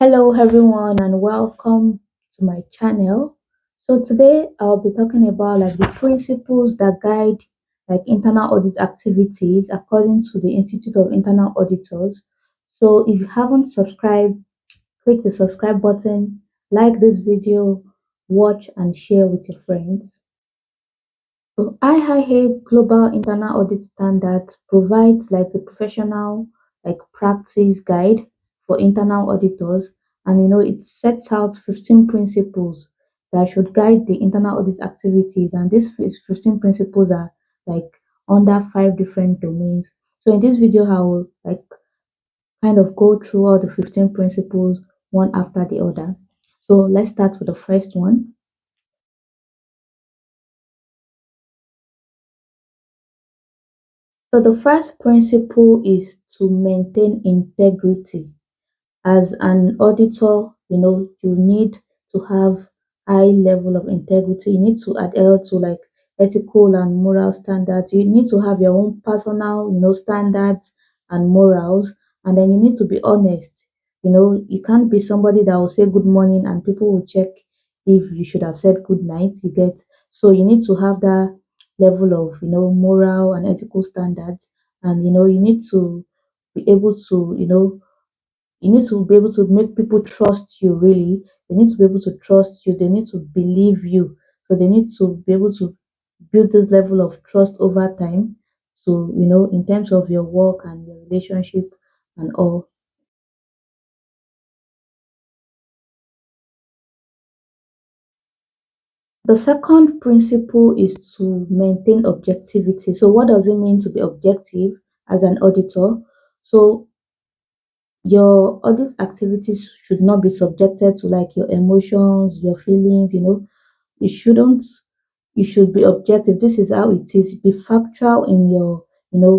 Hello everyone and welcome to my channel. So today I'll be talking about the principles that guide internal audit activities according to the Institute of Internal Auditors. So if you haven't subscribed, click the subscribe button, like this video, watch and share with your friends. So IIA Global Internal Audit Standards provides the professional practice guide for internal auditors, and it sets out 15 principles that should guide the internal audit activities, and these 15 principles are like under five different domains. So in this video I will kind of go through all the 15 principles one after the other. So let's start with the first one. So the first principle is to maintain integrity. As an auditor, you need to have high level of integrity. You need to adhere to ethical and moral standards. You need to have your own personal, standards and morals. And then you need to be honest. You can't be somebody that will say good morning and people will check if you should have said good night. You get, so you need to have that level of moral and ethical standards, and you need to be able to you need to be able to make people trust you really. They need to be able to trust you. They need to believe you. So they need to be able to build this level of trust over time. So, in terms of your work and your relationship and all. The second principle is to maintain objectivity. So what does it mean to be objective as an auditor? So your audit activities should not be subjected to your emotions, your feelings. You shouldn't. You should be objective. This is how it is. Be factual in your,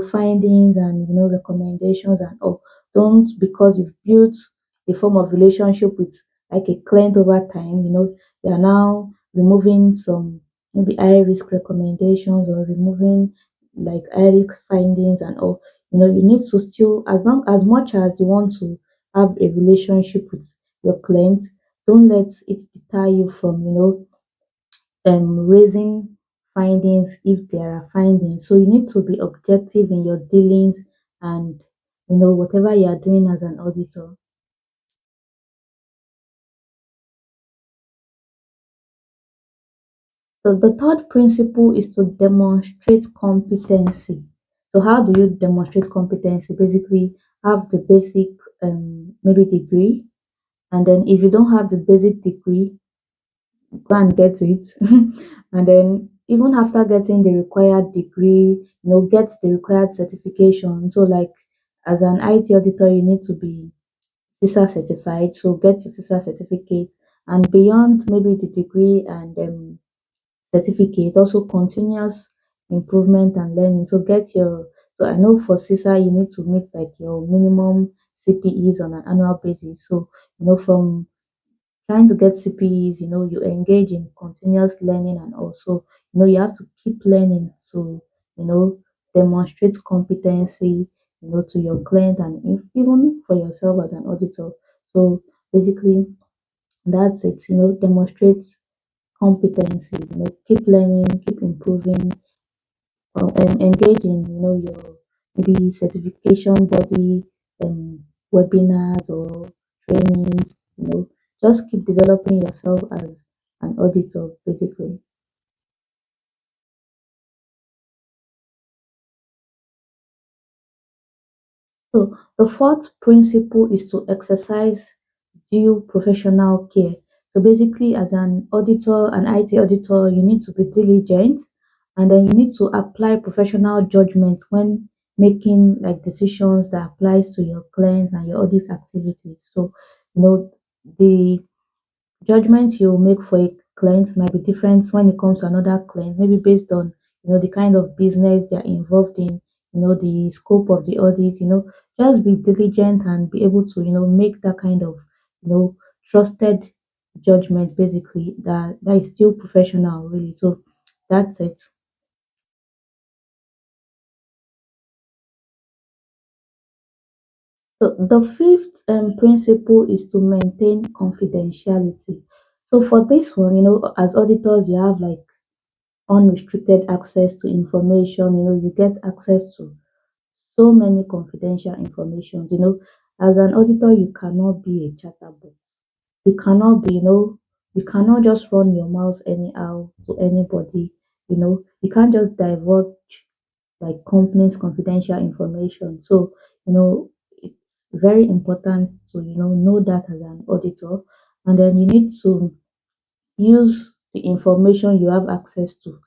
findings and recommendations and all. Don't, because you've built a form of relationship with a client over time. You are now removing some maybe high risk recommendations or removing high risk findings and all. You need to still, as much as you want to have a relationship with your clients, don't let it deter you from raising findings if there are findings. So you need to be objective in your dealings and whatever you are doing as an auditor. So the third principle is to demonstrate competency. So how do you demonstrate competency? Basically, have the basic maybe degree, and then if you don't have the basic degree, go and get it. And then even after getting the required degree, get the required certification. So as an IT auditor, you need to be CISA certified. So get your CISA certificate, and beyond maybe the degree and certificate, also continuous improvement and learning. So get your, so I know for CISA you need to meet your minimum CPEs on an annual basis. So from trying to get CPEs, you engage in continuous learning, and also, you have to keep learning to, you know, demonstrate competency, to your client and even for yourself as an auditor. So basically, that's it, demonstrate competency, keep learning, keep improving, engage in, your maybe certification body, webinars or trainings, just keep developing yourself as an auditor, basically. So the fourth principle is to exercise due professional care. So basically, as an auditor, an IT auditor, you need to be diligent, and then you need to apply professional judgment when making decisions that applies to your clients and your audit activities. So, the judgment you make for a client might be different when it comes to another client, maybe based on the kind of business they're involved in, the scope of the audit. Just be diligent and be able to make that kind of trusted judgment, basically, that is still professional, really. So that's it. So the fifth principle is to maintain confidentiality. So for this one, as auditors, you have like unrestricted access to information. You get access to so many confidential information. As an auditor, you cannot be a chatterbox. You cannot be, you cannot just run your mouth anyhow to anybody. You can't just divulge like company's confidential information. So, it's very important to, know that as an auditor. And then you need to use the information you have access to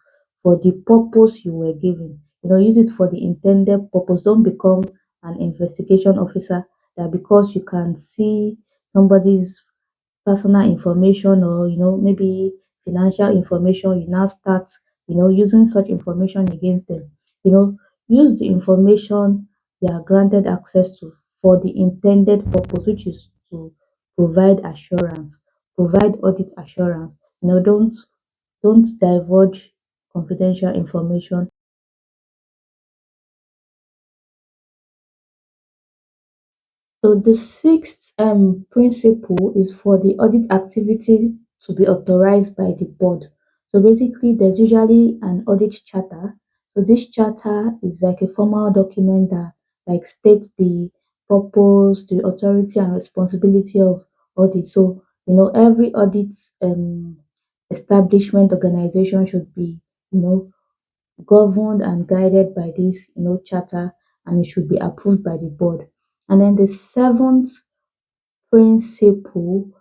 for the purpose you were given. Use it for the intended purpose. Don't become an investigation officer that because you can see somebody's personal information or maybe financial information, you now start using such information against them. you know Use the information they are granted access to for the intended purpose, which is to provide assurance, provide audit assurance. Don't divulge confidential information. So the sixth principle is for the audit activity to be authorized by the board. So basically, there's usually an audit charter. So this charter is like a formal document that like states the purpose, the authority, and responsibility of audit. So every audit establishment organization should be you know governed and guided by this charter, and it should be approved by the board. And then the seventh principle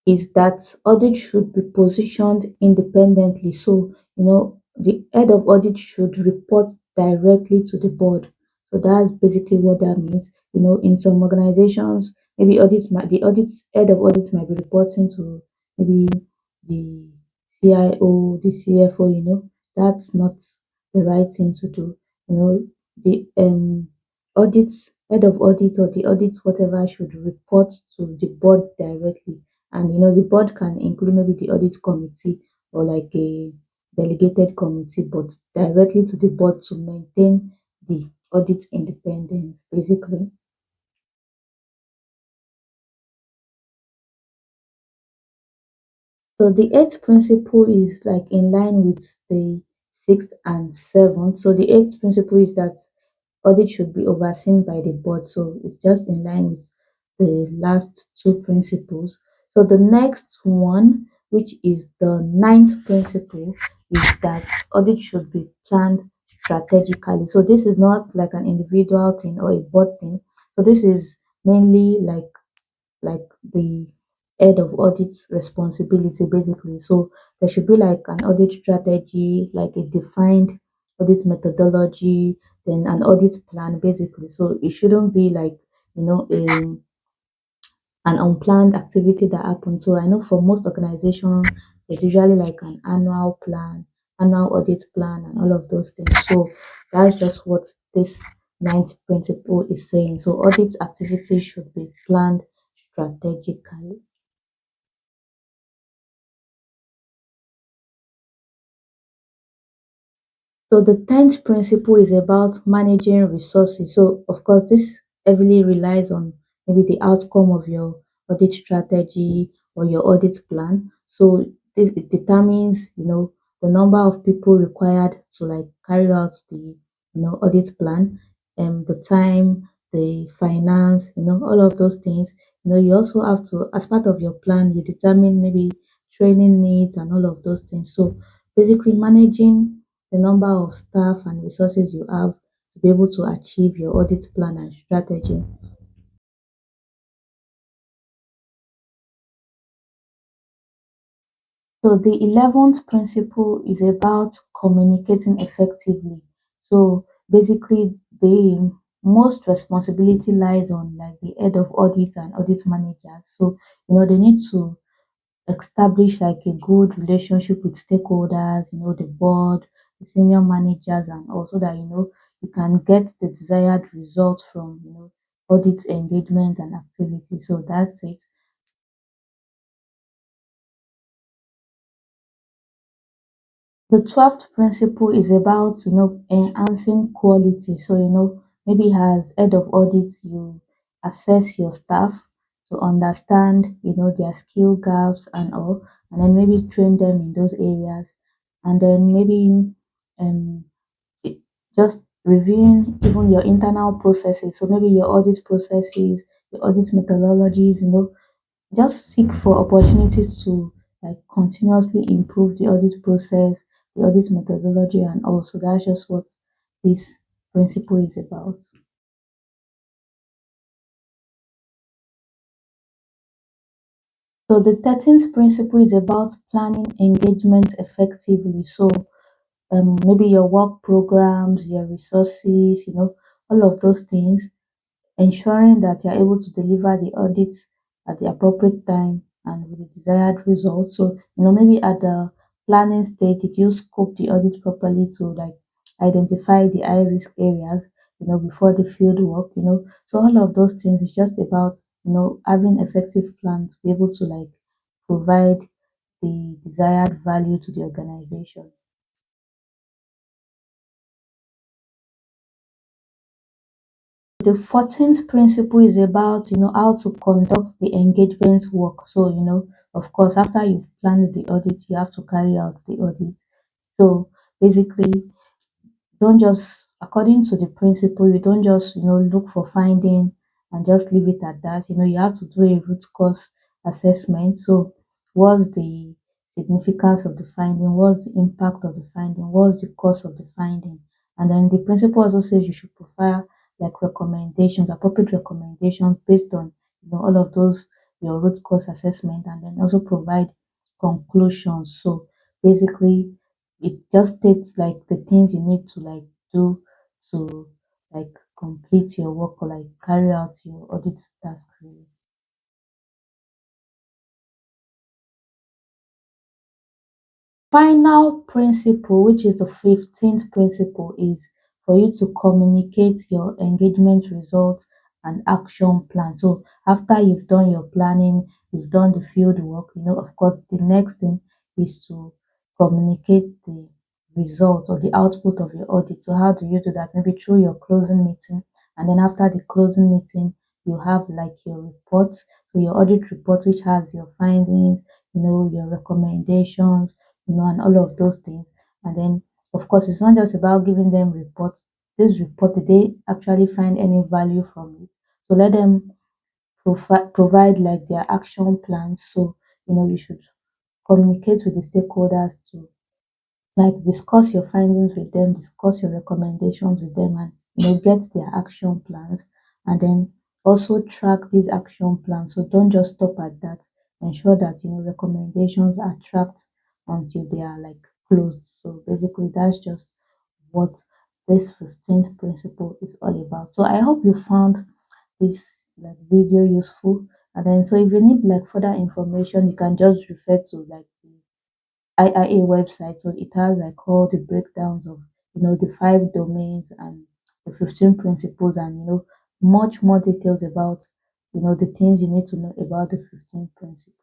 is that audit should be positioned independently. So, the head of audit should report directly to the board. So that's basically what that means. In some organizations, maybe the audit head of audit might be reporting to maybe the CIO, the CFO. That's not the right thing to do. The audit head of audit or the audit whatever should report to the board directly, and the board can include maybe the audit committee or like a delegated committee, but directly to the board to maintain the audit independence basically. So the eighth principle is like in line with the sixth and seventh. So the eighth principle is that audit should be overseen by the board. So it's just in line with the last two principles. So the next one, which is the ninth principle, is that audit should be planned strategically. So this is not like an individual thing or a board thing. So this is mainly like the head of audit's responsibility basically. So there should be like an audit strategy, like a defined audit methodology, then an audit plan basically. So it shouldn't be like an unplanned activity that happens. So I know for most organizations there's usually like an annual plan, annual audit plan, and all of those things. So that's just what this ninth principle is saying. So audit activities should be planned strategically. So the tenth principle is about managing resources. So of course, this heavily relies on maybe the outcome of your audit strategy or your audit plan. So this it determines, the number of people required to like carry out the audit plan, the time, the finance, all of those things. You also have to, as part of your plan, you determine maybe training needs and all of those things. So basically managing the number of staff and resources you have to be able to achieve your audit plan and strategy. So the 11th principle is about communicating effectively. So basically the most responsibility lies on like the head of audit and audit managers. So they need to establish like a good relationship with stakeholders, the board, the senior managers, and also that you can get the desired results from audit engagement and activity. So that's it. The 12th principle is about, enhancing quality. So, maybe as head of audit, you assess your staff to understand, their skill gaps and all, and then maybe train them in those areas. And then maybe um, it- just reviewing even your internal processes. So maybe your audit processes, your audit methodologies, just seek for opportunities to like continuously improve the audit process, the audit methodology, and also that's just what this principle is about. So the 13th principle is about planning engagement effectively. So maybe your work programs, your resources, all of those things, ensuring that you're able to deliver the audits at the appropriate time and with the desired results. So, maybe at the planning stage, did you scope the audit properly to like identify the high risk areas, before the field work, So all of those things is just about, having effective plans to be able to like provide the desired value to the organization. The 14th principle is about, how to conduct the engagement work. So, of course, after you've planned the audit, you have to carry out the audit. So basically, don't just according to the principle, you don't just look for finding and just leave it at that. You have to do a root cause assessment. So what's the significance of the finding, what's the impact of the finding, what's the cause of the finding, and then the principle also says you should provide like recommendations, appropriate recommendations based on all of those your root cause assessment, and then also provide conclusions. So basically it just states like the things you need to like do to like complete your work or like carry out your audit task really. Final principle, which is the 15th principle, is for you to communicate your engagement results and action plan. So after you've done your planning, you've done the field work, of course, the next thing is to communicate the result or the output of your audit. So how do you do that? Maybe through your closing meeting. And then after the closing meeting, you have like your report. So your audit report, which has your findings, your recommendations, and all of those things. And then, of course, it's not just about giving them reports. This report, did they actually find any value from it? So let them provide like their action plans. So, you should communicate with the stakeholders to like discuss your findings with them, discuss your recommendations with them, and get their action plans, and then also track these action plans. So don't just stop at that. Ensure that recommendations are tracked until they are like closed. So basically that's just what this 15th principle is all about. So I hope you found this like video useful. And then so if you need like further information, you can just refer to like the IIA website. So it has like all the breakdowns of the 5 domains and the 15 principles, and much more details about the things you need to know about the 15 principles.